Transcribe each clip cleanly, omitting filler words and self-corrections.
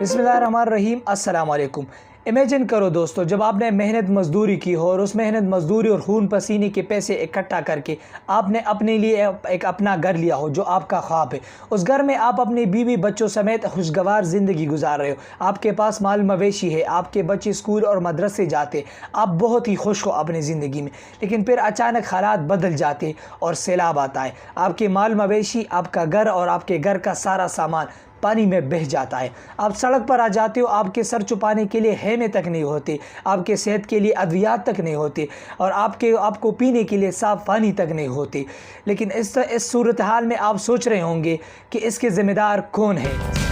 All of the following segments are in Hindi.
बिस्मिल्लाहिर्रहमानिर्रहीम। अस्सलाम वालेकुम। इमेजिन करो दोस्तों, जब आपने मेहनत मजदूरी की हो और उस मेहनत मजदूरी और खून पसीने के पैसे इकट्ठा करके आपने अपने लिए एक अपना घर लिया हो जो आपका ख्वाब है। उस घर में आप अपनी बीवी बच्चों समेत खुशगवार ज़िंदगी गुजार रहे हो। आपके पास माल मवेशी है, आपके बच्चे स्कूल और मदरसे जाते, आप बहुत ही खुश हो अपनी ज़िंदगी में। लेकिन फिर अचानक हालात बदल जाते और सैलाब आता है। आपके माल मवेशी, आपका घर और आपके घर का सारा सामान पानी में बह जाता है। आप सड़क पर आ जाते हो, आपके सर छुपाने के लिए हेमे तक नहीं होते, आपके सेहत के लिए अद्वियात तक नहीं होते और आपको पीने के लिए साफ़ पानी तक नहीं होती। लेकिन इस सूरत हाल में आप सोच रहे होंगे कि इसके ज़िम्मेदार कौन है।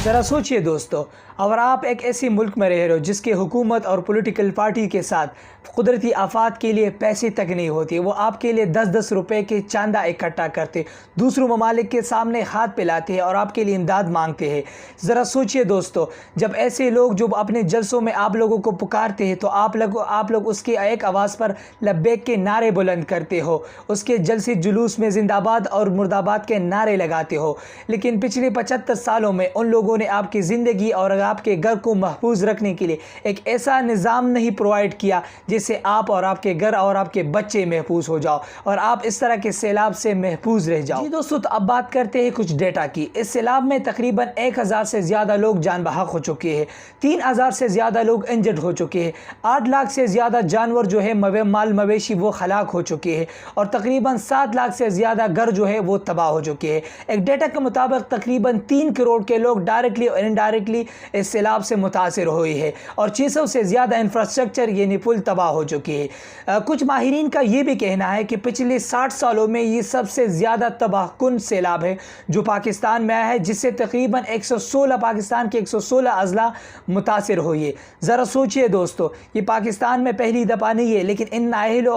ज़रा सोचिए दोस्तों, अगर आप एक ऐसे मुल्क में रह रहे हो जिसके हुकूमत और पॉलिटिकल पार्टी के साथ कुदरती आफात के लिए पैसे तक नहीं होती, वो आपके लिए 10-10 रुपए के चांदा इकट्ठा करते, दूसरों ममालिक के सामने हाथ फैलाते हैं और आपके लिए इमदाद मांगते हैं। ज़रा सोचिए दोस्तों, जब ऐसे लोग जो अपने जलसों में आप लोगों को पुकारते हैं तो आप लोग उसकी एक आवाज़ पर लब्बैक के नारे बुलंद करते हो, उसके जलसे जुलूस में जिंदाबाद और मुर्दाबाद के नारे लगाते हो। लेकिन पिछले 75 सालों में उन लोगों ने आपकी ज़िंदगी और आपके घर को महफूज रखने के लिए एक ऐसा निज़ाम नहीं प्रोवाइड किया जिससे आप और आपके घर और आपके बच्चे महफूज हो जाओ और आप इस तरह के सैलाब से महफूज रह जाओ। जी दोस्तों, तो अब बात करते हैं कुछ डेटा की। इस सैलाब में तकरीबन 1000 से ज़्यादा लोग जान बहक हो चुके हैं, 3000 से ज़्यादा लोग इंजर्ड हो चुके हैं, 8 लाख से ज़्यादा जानवर जो है माल मवेशी वो हलाक हो चुके हैं और तकरीबन 7 लाख से ज़्यादा घर जो है वो तबाह हो चुके हैं। एक डेटा के मुताबिक तकरीबन 3 करोड़ के लोग डायरेक्टली और इनडायरेक्टली इस सैलाब से मुतासिर हुई है और 600 से ज़्यादा इंफ्रास्ट्रक्चर यानी पुल तबाह हो चुके हैं। कुछ माहिरीन का ये भी कहना है कि पिछले 60 सालों में ये सबसे ज़्यादा तबाहकुन सैलाब है जो पाकिस्तान में आया है, जिससे तकरीबन 116 पाकिस्तान के 116 अजला मुतासिर हुई है। ज़रा सोचिए दोस्तों, ये पाकिस्तान में पहली दफ़ा नहीं है, लेकिन इन नाहिल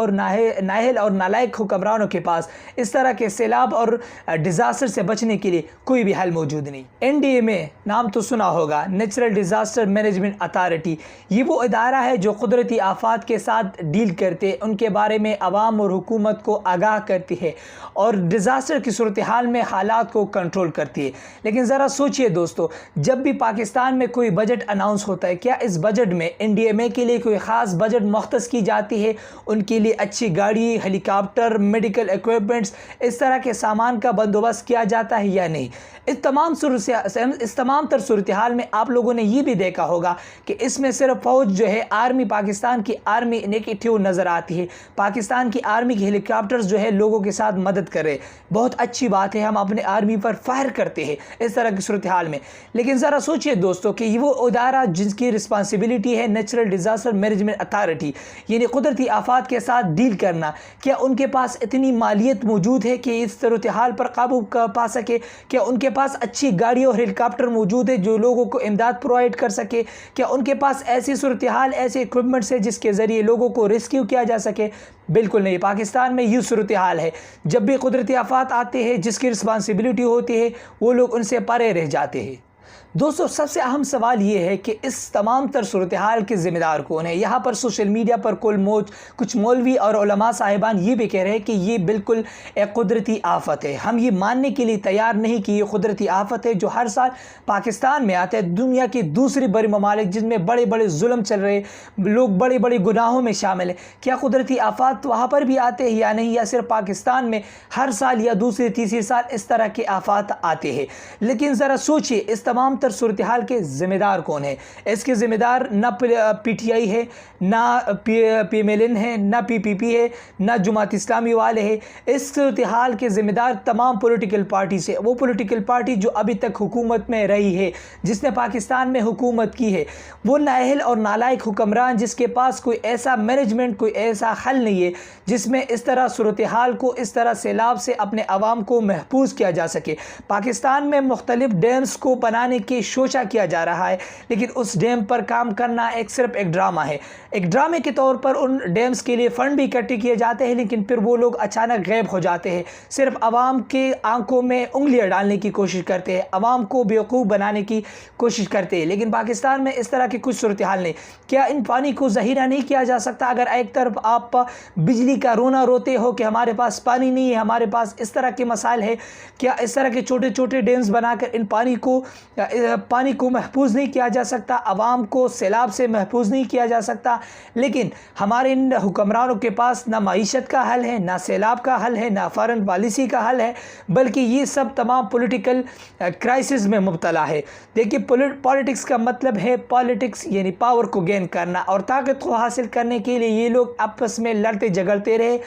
और नालायक हुक्मरानों के पास इस तरह के सैलाब और डिज़ास्टर से बचने के लिए कोई भी हल मौजूद नहीं। NDMA नाम तो सुना होगा, नेचुरल डिज़ास्टर मैनेजमेंट अथॉरिटी। ये वो इदारा है जो कुदरती आफात के साथ डील करते, उनके बारे में अवाम और हुकूमत को आगाह करती है और डिज़ास्टर की सूरत हाल में हालात को कंट्रोल करती है। लेकिन ज़रा सोचिए दोस्तों, जब भी पाकिस्तान में कोई बजट अनाउंस होता है, क्या इस बजट में NDMA के लिए कोई ख़ास बजट मुख्तस की जाती है? उनके लिए अच्छी गाड़ी, हेलीकॉप्टर, मेडिकल इक्विपमेंट्स, इस तरह के सामान का बंदोबस्त किया जाता है या नहीं? इस तमाम तर सूरत हाल में आप लोगों ने ये भी देखा होगा कि इसमें सिर्फ फ़ौज जो है, आर्मी, पाकिस्तान की आर्मी नेगेटिव नज़र आती है। पाकिस्तान की आर्मी के हेलीकॉप्टर्स जो है लोगों के साथ मदद कर रहे, बहुत अच्छी बात है, हम अपने आर्मी पर फायर करते हैं इस तरह की सूरत हाल में। लेकिन ज़रा सोचिए दोस्तों कि वो इदारा जिसकी रिस्पॉन्सिबिलिटी है नेचुरल डिज़ास्टर मैनेजमेंट अथॉरिटी, यानी कुदरती आफात के साथ डील करना, क्या उनके पास इतनी मालियत मौजूद है कि इस सूरत हाल पर काबू पा सके? क्या उनके पास अच्छी गाड़ी और हेलीकॉप्टर मौजूद है जो लोगों को इमदाद प्रोवाइड कर सके? क्या उनके पास ऐसी सूरत हाल, ऐसे इक्विपमेंट्स है जिसके ज़रिए लोगों को रेस्क्यू किया जा सके? बिल्कुल नहीं। पाकिस्तान में ये सूरत हाल है, जब भी कुदरती आफात आते हैं जिसकी रिस्पॉन्सिबिलिटी होती है वो लोग उनसे परे रह जाते हैं। दोस्तों, सबसे अहम सवाल ये है कि इस तमाम तर सूरत हाल के ज़िम्मेदार कौन है? यहाँ पर सोशल मीडिया पर कुछ मौलवी और उलमा साहिबान ये भी कह रहे हैं कि ये बिल्कुल एक कुदरती आफत है। हम ये मानने के लिए तैयार नहीं कि ये कुदरती आफत है जो हर साल पाकिस्तान में आता है। दुनिया की दूसरी बड़ी ममालिक जिनमें बड़े बड़े जुल्म चल रहे, लोग बड़े बड़े गुनाहों में शामिल हैं, क्या कुदरती आफत वहाँ पर भी आते हैं या नहीं? या सिर्फ पाकिस्तान में हर साल या दूसरे तीसरे साल इस तरह के आफत आते हैं? लेकिन ज़रा सोचिए, इस तमाम सूरत हाल के ज़िम्मेदार कौन है? इसके ज़िम्मेदार ना PTI है, ना PMLN है, ना PPP है, ना जुमात इस्लामी वाले हैं। इस सूरत हाल के ज़िम्मेदार तमाम पॉलिटिकल पार्टी से, वो पॉलिटिकल पार्टी जो अभी तक हुकूमत में रही है, जिसने पाकिस्तान में हुकूमत की है, वो नाअहल और नालायक हुक्मरान जिसके पास कोई ऐसा मैनेजमेंट, कोई ऐसा हल नहीं है जिसमें इस तरह सूरत हाल को, इस तरह सैलाब से अपने अवाम को महफूज किया जा सके। पाकिस्तान में मुख्तलिफ डैम्स को बनाने की सोचा किया जा रहा है, लेकिन उस डैम पर काम करना सिर्फ एक ड्रामा है। एक ड्रामे के तौर पर उन डैम्स के लिए फ़ंड भी इकट्ठे किए जाते हैं, लेकिन फिर वो लोग अचानक गायब हो जाते हैं। सिर्फ आवाम के आंखों में उंगलियां डालने की कोशिश करते हैं, आवाम को बेवकूफ़ बनाने की कोशिश करते हैं। लेकिन पाकिस्तान में इस तरह की कुछ सूरत हाल नहीं। क्या इन पानी को ज़हीरा नहीं किया जा सकता? अगर एक तरफ आप बिजली का रोना रोते हो कि हमारे पास पानी नहीं है, हमारे पास इस तरह के मसाइल है, क्या इस तरह के छोटे छोटे डैम्स बनाकर इन पानी को महफूज नहीं किया जा सकता? आवाम को सैलाब से महफूज नहीं किया जा सकता? लेकिन हमारे इन हुक्मरानों के पास ना मईशत का हल है, ना सैलाब का हल है, ना फॉरेन पॉलिसी का हल है, बल्कि ये सब तमाम पॉलिटिकल क्राइसिस में मुब्तला है। देखिए, पॉलिटिक्स का मतलब है पॉलिटिक्स यानी पावर को गेन करना, और ताकत को हासिल करने के लिए ये लोग आपस में लड़ते झगड़ते रहे।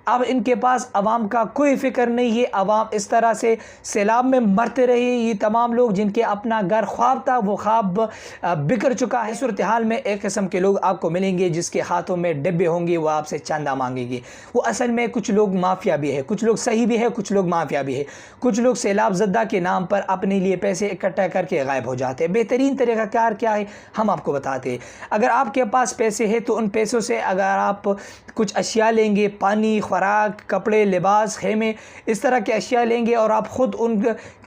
अब इनके पास आवाम का कोई फ़िक्र नहीं है, आवाम इस तरह से सैलाब में मरते रहे। ये तमाम लोग जिनके अपना घर ख्वाब था वो ख्वाब बिखर चुका है। सूरत हाल में एक किस्म के लोग आपको मिलेंगे जिसके हाथों में डिब्बे होंगे, वो आपसे चंदा मांगेंगे। वो असल में कुछ लोग माफिया भी है, कुछ लोग सही भी है, कुछ लोग माफिया भी है। कुछ लोग सैलाब ज़द्दा के नाम पर अपने लिए पैसे इकट्ठा करके गायब हो जाते हैं। बेहतरीन तरीक़ाकार क्या है हम आपको बताते हैं। अगर आपके पास पैसे है तो उन पैसों से अगर आप कुछ अशिया लेंगे, पानी, खुराक, कपड़े, लिबास, खेमे, इस तरह के अशिया लेंगे और आप ख़ुद उन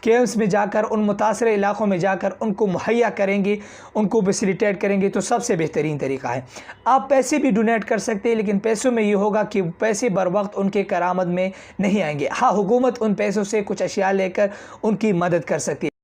कैंप्स में जाकर, उन मुतासर इलाक़ों में जाकर उनको मुहैया करेंगे, उनको फैसिलिटेट करेंगे, तो सबसे बेहतरीन तरीका है। आप पैसे भी डोनेट कर सकते हैं, लेकिन पैसों में ये होगा कि पैसे बर वक्त उनके करामत में नहीं आएंगे। हाँ, हुकूमत उन पैसों से कुछ अशिया लेकर उनकी मदद कर सकती है।